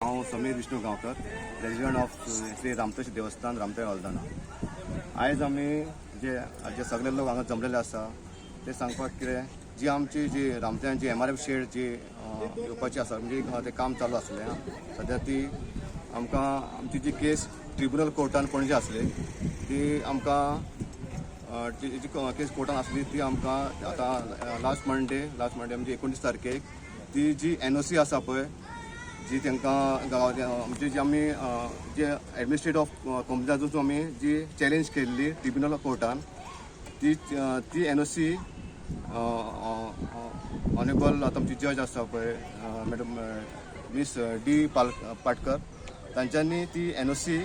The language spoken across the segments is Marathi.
हांव समीर विष्णू गांवकर, प्रेसिडेंट ऑफ श्री रामतेश देवस्थान रामतें हॉलदाना। आयज आमी जे सगळे लोक हांगा जमलेले आसा ते सांगपाक कितें जी आमची जी रामतेंची MRF शेड जी येवपाची आसा म्हणजे तें काम चालू आसलें सद्या ती आमकां आमची जी केस ट्रिब्युनल कोर्टान पणजे आसली ती आमकां जी केस कोर्टान आसली ती आमकां आतां लास्ट मंडे म्हणजे 29 तारखेक ती जी NOC आसा पळय जी तांकां म्हणजे जी आमी जे एडमिनिस्ट्रेटिव्ह ऑफ कंपनीजाचो आमी जी चॅलेंज केल्ली ट्रिब्युनल कोर्टान ती NOC ऑनेबल आतां आमची जज आसा पळय मॅडम मिस D पाटकर तांच्यांनी ती NOC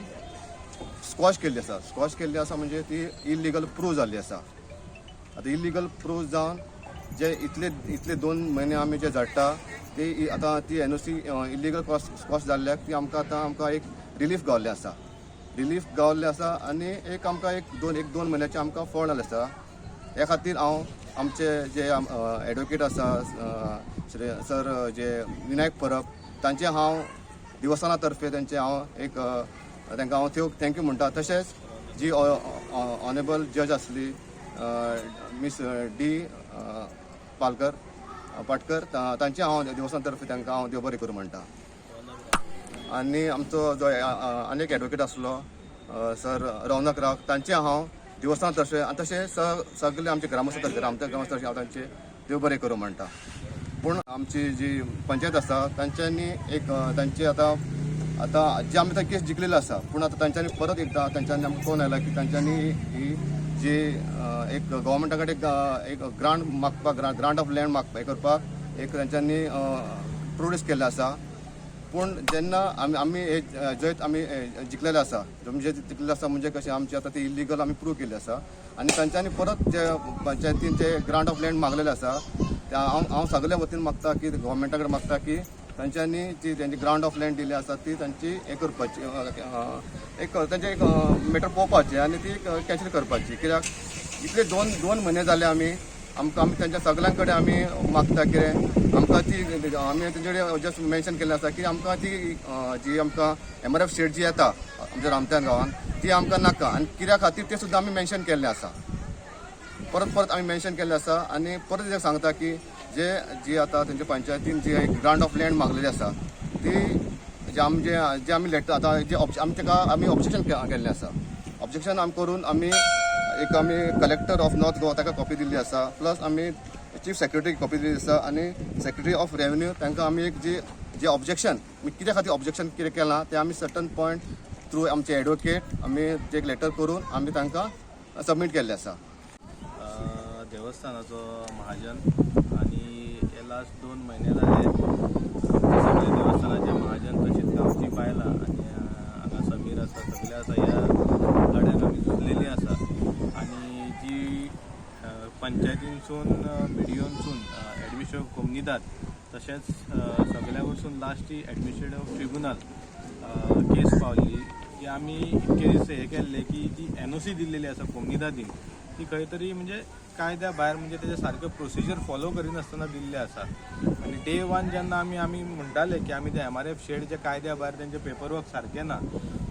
स्क्वॉश केल्ली आसा म्हणजे ती इलिगल प्रूव जाल्ली आसा। आतां इलिगल प्रूव जावन जे इतले 2 म्हयने आमी जे झडटा ती आतां ती NOC इलिगल स्क्वॉश जाल्ल्याक ती आमकां एक रिलीफ गावल्ले आसा आनी एक आमकां एक दोन म्हयन्याचे आमकां फळ जाल्लें आसा। ह्या खातीर हांव आमचे जे एडवोकेट आसा सर जे विनायक परब तांचे हांव देवस्थाना तर्फे तांचे हांव एक तांकां हांव थँक्यू म्हणटा। तशेंच जी ऑनेबल जज आसली मिस D पाटकर तांचे हांव देवस्थाना तर्फे तांकां हांव देव बरें करूं म्हणटा। आनी आमचो जो आनी एक एडवोकेट आसलो सर रौनक राव तांचे हांव देवस्थाना तर्फे आनी तशें सगळे आमचे ग्रामस्थ तर्फे रामतें ग्रामस्थ तर्फे हांव तांचे देव बरें करूं म्हणटा। पूण आमची जी पंचायत आसा तांच्यांनी एक तांचे आतां जे आमी केस जिखलेलो आसा पूण आतां तांच्यांनी परत एकदां तांच्यांनी आमकां फोन आयला की तांच्यांनी ही जी एक गव्हर्मेंटा कडेन एक ग्रांट ऑफ लँड करपाक एक तांच्यांनी प्रोड्यूस केल्लें आसा। पूण जेन्ना आमी जैत आमी जिखलेले आसा म्हणजे जिखलेले आसा म्हणजे कशें आमची आतां ती इलिगल आमी प्रूव केल्ली आसा आनी तांच्यांनी परत जे पंचायतीन जे ग्रांट ऑफ लँड मागलेले आसा त्या हांव सगळे वतीन मागता की गव्हर्मेंटा कडेन मागता की तांच्यांनी जी तेंची ग्रांट ऑफ लँड दिली आसा ती तांची हे करपाची एक तांचे एक मॅटर पळोवपाचें आनी ती कॅन्सल करपाची। कित्याक इतले दोन म्हयने जाले आमी तांच्या सगळ्यां कडेन आमी मागता कितें आमकां ती आमी तेंचे कडेन जस्ट मेन्शन केल्लें आसा की आमकां ती जी आमकां MRF शेड जी येता आमच्या रामतें गांवान ती आमकां नाका आनी कित्या खातीर तें सुद्दां आमी मेन्शन केल्लें आसा। परत आमी मेन्शन केल्लें आसा आनी परत सांगता की जी आतां तेंच्या पंचायतीन जी ग्रांट ऑफ लँड मागलेली आसा ती जे आमी लेटर आतां जे आमी ऑब्जेक्शन केल्लें आसा ऑब्जेक्शन करून आमी कलेक्टर ऑफ नॉर्थ गोवा ताका कॉपी दिल्ली आसा प्लस आमी चीफ सेक्रेटरी कॉपी दिल्ली आसा आनी सेक्रेटरी ऑफ रेव्हेन्यू तांकां आमी एक जे ऑब्जेक्शन कित्या खातीर ऑब्जेक्शन कितें केलां तें आमी सर्टन पॉयंट थ्रू आमचे एडवोकेट आमी जे लेटर करून आमी तांकां सबमीट केल्लें आसा। देवस्थानाचो महाजन आनी हे लास्ट 2 म्हयने जाले सगळे देवस्थानाचे महाजन तशीच गांवची बायलां आनी हांगा समीर आसा सगळे आसा ह्या लड्याक आमी झुजलेली आसा आनी जी पंचायतीनसून मिडियोनसून एडमिनिस्ट्रेटिव्ह कोमुनिदाद तशेंच सगळ्या कडसून लास्ट ती एडमिनिस्ट्रेटिव्ह ट्रिब्युनल केस पावली की आमी इतके दीस हे केल्ले की जी NOC दिल्लेली आसा कोमुनिदादीन ती खंय तरी म्हणजे कायद्या भायर म्हणजे तेजे सारके प्रोसिजर फॉलो करिनासतना दिल्ले आसा। आनी डे 1 जेन्ना आमी म्हणटाले की आमी ते MRF शेडचे कायद्या भायर तेंचे पेपरवर्क सारकें ना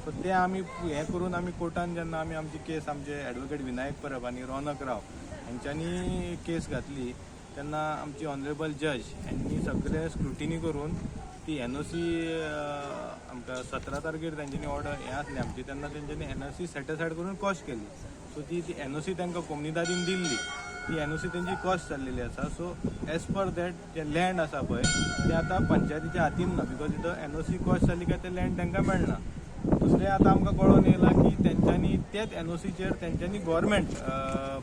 सो ते आमी हें करून आमी कोर्टान जेन्ना आमी आमची केस आमचे एडवोकेट विनायक परब आनी रौनक राव हांच्यांनी केस घातली तेन्ना आमची ऑनरेबल जज यांनी सगळे स्क्रुटिनी करून ती NOC आमकां 17 तारखेर तेंच्यांनी ऑर्डर हें आसली आमची तेन्ना तेंच्यांनी NOC सेटिस्फायड करून कॉश केली सो ती NOC तांकां कोमुनिदादीन दिल्ली ती NOC तेंची कॉस्ट जाल्लेली आसा। सो एज पर दॅट जे लँड आसा पळय ते आतां पंचायतीच्या हातीन ना बिकॉज इथं NOC कॉस्ट जाली काय ते लँड तांकां मेळना। दुसरें आतां आमकां कळोन येयला की तेंच्यांनी तेच NOCचेर तेंच्यांनी गव्हर्मेंट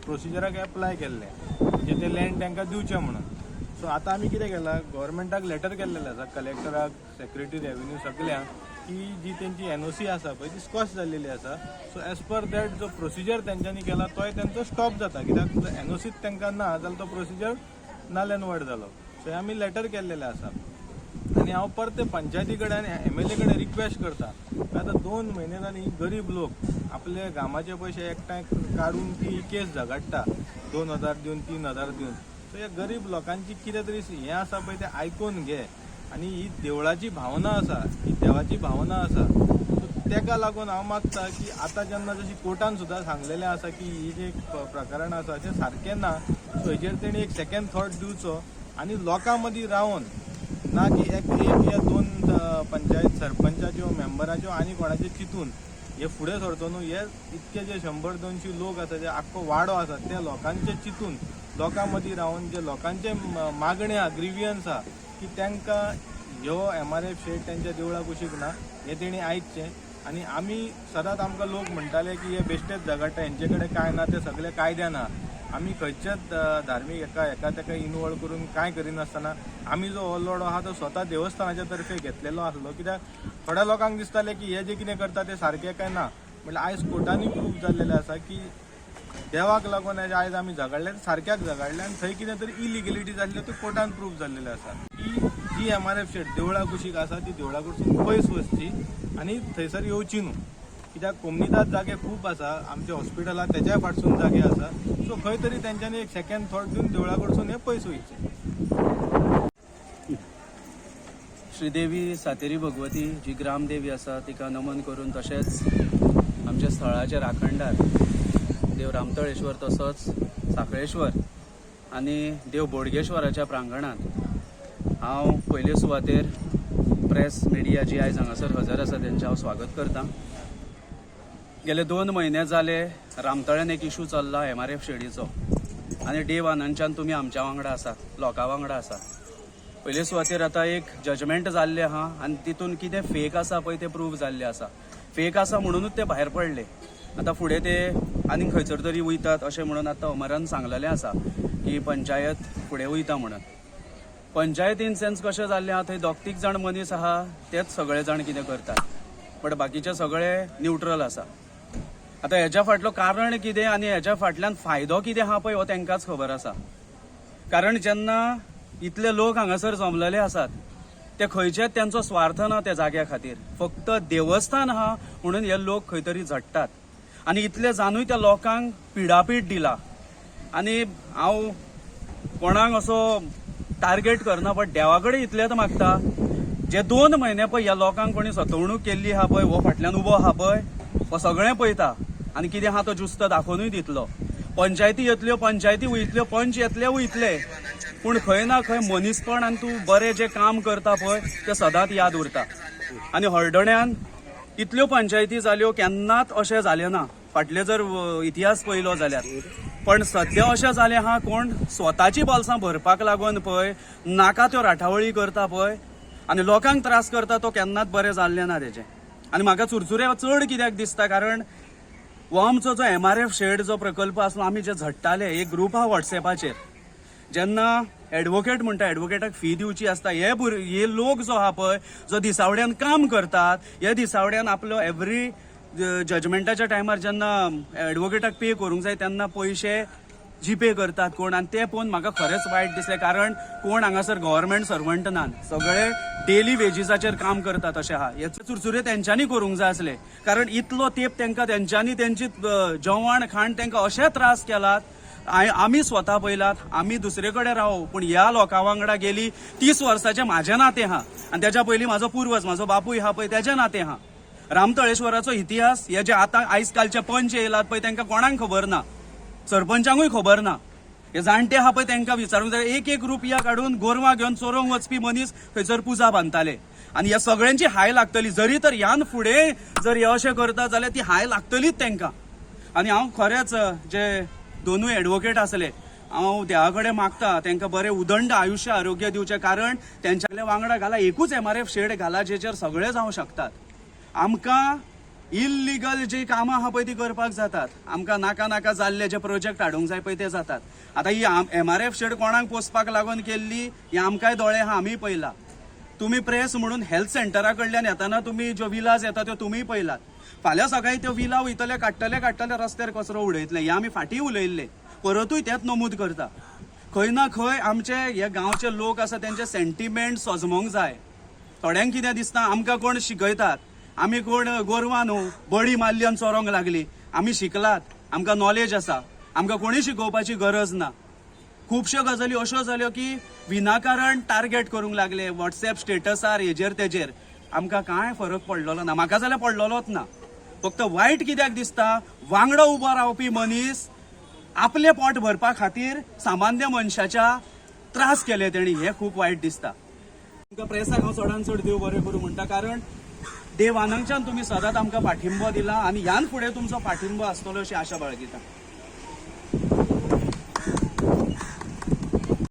प्रोसिजराक एप्लाय केल्लें म्हणजे ते लँड तांकां दिवचें म्हणून। सो आतां आमी कितें केलां गव्हर्मेंटाक लेटर केल्लेलें आसा कलेक्टराक सेक्रेटरी रेव्हेन्यू सगळ्यांक की जी तेंची NOC आसा पळय ती स्क्वॉश जाल्लेली आसा सो एज पर दॅट जो प्रोसिजर तेंच्यांनी केला तोय तेंचो स्टॉप जाता कित्याक NOC तांकां ना जाल्यार तो प्रोसिजर नाल एंड वॉइड जालो। सो आमी लेटर केल्लेलें आसा आनी हांव परते पंचायती कडेन आनी MLA कडेन रिक्वेस्ट करता आतां 2 म्हयने जाली गरीब लोक आपले गामाचे पयशे एकठांय काडून ती केस झगडटा 2000 दिवन 3000 दिवन सो ह्या गरीब लोकांची कितें तरी हें आसा पळय तें आयकून घे आनी ही देवळाची भावना आसा, ही देवाची भावना आसा. सो तेका लागून हांव मागता की आतां जेन्ना जशी कोर्टान सुद्दां सांगलेलें आसा की ही जे प्रकरण आसा तें सारकें ना, सो हेजेर तेणी एक सेकंड थॉट दिवचो आनी लोकां मदीं रावन ना की एक या दोन पंचायत सरपंचाच्यो मेंबराच्यो आनी कोणाचे चिंतून हे फुडें सरचो न्हू. हे इतके जे 100-200 लोक आसा, जे आख्खो वाडो आसा, त्या लोकांचे चिंतून लोकां मदीं रावन जे लोकांचे मागण्या ग्रिवियन्स आहा की तांकां ह्यो MRF शेड तेंच्या देवळा कुशीक ना हें तेणी आयकचें. आनी आमी सदांच आमकां लोक म्हणटाले की हे बेश्टेच झगडटा, हेंचे कडेन काय ना, ते सगळे कायद्यान आहा. आमी खंयचेच धार्मीक एका तेका इनवॉल्व करून कांय करिनासतना आमी जो हो लढो आहा तो स्वता देवस्थानाच्या तर्फे घेतलेलो आसलो. कित्याक थोड्या लोकांक दिसतालें की हे जे कितें करता तें सारकें काय ना. म्हटल्यार आयज कोर्टांनी प्रूफ जाल्लेलें आसा की देवाक लागून आयज आमी झगडले, सारक्याक झगडले आनी थंय कितें तरी इलिगलिटी जाल्ल्यो त्यो कोर्टान प्रूफ जाल्लेल्यो आसा. की जी MRF शेड देवळा कुशीक आसा ती देवळा कडसून पयस वचची आनी थंयसर येवची न्हू. कित्याक कोमनीदाद जागे खूब आसा, आमचे हॉस्पिटल आहा तेज्या फाटसून जागे आसा. सो खंय तरी तेंच्यांनी एक सेकंड थॉट दिवन देवळा कडसून हे पयस वयचें. श्रीदेवी सातेरी भगवती जी ग्रामदेवी आसा तिका नमन करून, तशेंच आमच्या स्थळाचे राखणदार देव रामतळेश्वर तसोच साखळेश्वर आनी देव बोडगेश्वराच्या प्रांगणांत हांव पयले सुवातेर प्रेस मिडिया जी आयज हांगासर हजर आसा तेंचें हांव स्वागत करतां. गेले 2 म्हयने जाले रामतळ्यान एक इशू चल्ला MRF शेडीचो आनी डे वानांच्यान तुमी आमच्या वांगडा आसा, लोकां वांगडा आसा. पयले सुवातेर आतां एक जजमेंट जाल्लें आहा आनी तितून कितें फेक आसा पळय तें प्रूफ जाल्लें आसा. फेक आसा म्हणूनच ते भायर पडले. आतां फुडें ते आनीक खंयसर तरी वयतात अशें म्हणून आतां अमरान सांगलेलें आसा की पंचायत फुडें वयता म्हणून. पंचायत इन सेन्स कशें जाल्लें आहा, थंय 2-3 जाण मनीस आहा तेच सगळे जाण कितें करतात, बट बाकीचे सगळे न्यूट्रल आसा. आतां हेच्या फाटलो कारण कितें आनी हेच्या फाटल्यान फायदो कितें आहा पळय हो तांकांच खबर आसा. कारण जेन्ना इतले लोक हांगासर जमलेले आसात ते खंयचेच त्यांचो स्वार्थ ना त्या जाग्या खातीर, फक्त देवस्थान आहा म्हणून हे लोक खंय तरी झडटात. आनी इतले जाणूय त्या लोकांक पिडापीड दिला. आनी हांव कोणाक असो टार्गेट करना, बट देवा कडेन इतलेंच मागता, जे 2 म्हयने पळय ह्या लोकांक कोणी सतवणूक केल्ली आहा पळय, हो फाटल्यान उबो आहा पळय, हो सगळें पळयता आनी कितें आहा तो जुस्त दाखोवनूय दितलो. पंचायती येतल्यो, पंचायती वयतल्यो, पंच येतले वयतले, पूण खंय ना खंय मनीसपण आनी तूं बरें जें काम करता पळय तें सदांच याद उरता. आनी हळदण्यान इतल्यो पंचायती जाल्यो, केन्नाच अशें जालें ना फाटले जर इतिहास पळयलो जाल्यार. पण सद्या अशें जालें आहा, कोण स्वताची बॉल्सां भरपाक लागून पळय नाका त्यो राठावळी करता पळय आनी लोकांक त्रास करता, तो केन्नाच बरें जाल्लें ना तेजें. आनी म्हाका चुरचुरे चड कित्याक दिसता, कारण हो आमचो जो MRF शेड जो प्रकल्प आसलो, आमी जे झडटाले, एक ग्रूप आहा वॉट्सॅपाचेर, जेन्ना एडवोकेट म्हणटा एडवोकेटाक फी दिवची आसता, हे लोक जो आहा पळय जो दिसावड्यान काम करतात, हे दिसावड्यान आपलो एवरी जजमेंटाच्या टायमार जेन्ना एडवोकेटाक पे करूंक जाय तेन्ना पयशे जीपे करतात कोण, आनी ते पळोवन म्हाका खरेंच वायट दिसलें. कारण कोण हांगासर गव्हर्मेंट सर्वंट नात, सगळे डेली वेजीसाचेर काम करतात अशें आहा. हेचे चुरचुरे तेंच्यांनी करूंक जाय आसले, कारण इतलो तेंप तेंकां तेंच्यांनी तेंची जेवण खाण तेंकां अशें त्रास केलात. आमी स्वता पळयलात, आमी दुसरे कडेन रावो, पूण ह्या लोकां वांगडा गेली 30 वर्साचें म्हाजें नातें आहा आनी तेच्या पयलीं म्हाजो पुर्वज, म्हाजो बापूय आहा पळय तेजें नातें आहा. रामतळेश्वराचो इतिहास हे जे आतां आयज कालचे पंच येयलात पळय तांकां कोणाक खबर ना, सरपंचांकूय खबर ना. हे जाणटे आहा पळय तांकां विचारूंक जाय. एक रुपया काडून गोरवां घेवन चोरोंक वचपी मनीस थंयसर पुजा बांदताले आनी ह्या सगळ्यांची हाय लागतली. जरी तर ह्यान फुडें जर हे अशें करता जाल्यार ती हाय लागतलीच तांकां. आनी हांव खरेंच जे दोनूय एडवोकेट आसले, हांव देवा कडेन मागता तांकां बरें उदंड आयुश्य आरोग्य दिवचें, कारण तेंच्याले वांगडा घाला एकूच MRF शेड घाला जेचेर सगळे जावं शकतात. आमकां इल्लिगल जी कामां आहा पळय ती करपाक जातात, आमकां नाका नाका जाल्ले जे प्रोजेक्ट हाडूंक जाय पळय ते जातात. आतां ही MRF शेड कोणाक पोसपाक लागून केल्ली ही आमकांय दोळे आहा, आमी पळयला. तुमी प्रेस म्हणून हेल्थ सेंटरा कडल्यान येताना तुमी ज्यो विलाज येता त्यो तुमीय पळयलात. फाल्यां सकाळीं त्यो विला वयतले काडटले रस्त्यार कचरो उडयतले, हे आमी फाटीं उलयल्ले, परतूय तेच नमूद करता. खंय ना खंय आमचे हे गांवचे लोक आसा तेंचे सेंटिमेंट सजमोंक जाय. थोड्यांक कितें दिसता आमकां कोण शिकयतात, आमी कोण गोरवां न्हू बडी मारली आनी चोरोंक लागली, आमी शिकलात, आमकां नॉलेज आसा, आमकां कोणी शिकोवपाची गरज ना. खुबश्यो गजाली अश्यो जाल्यो की विनाकारण टार्गेट करूंक लागले व्हॉट्सॅप स्टेटसार हेजेर तेजेर आमकां कांय फरक पडलेलो ना म्हाका जाल्यार पडलेलोच ना फक्त वायट कित्याक दिसता वांगडा उबो रावपी मनीस आपले पोट भरपा खातीर सामान्य मनशाच्या त्रास केले तेणी हे खूब वायट दिसता तुमकां प्रेसाक हांव चडांत चड देव बरें करूं म्हणटा कारण देव आनंदच्यान तुमी सदांच आमकां पाठिंबो दिला आनी ह्यान फुडें तुमचो पाठिंबो आसतलो अशी आशा बाळगिता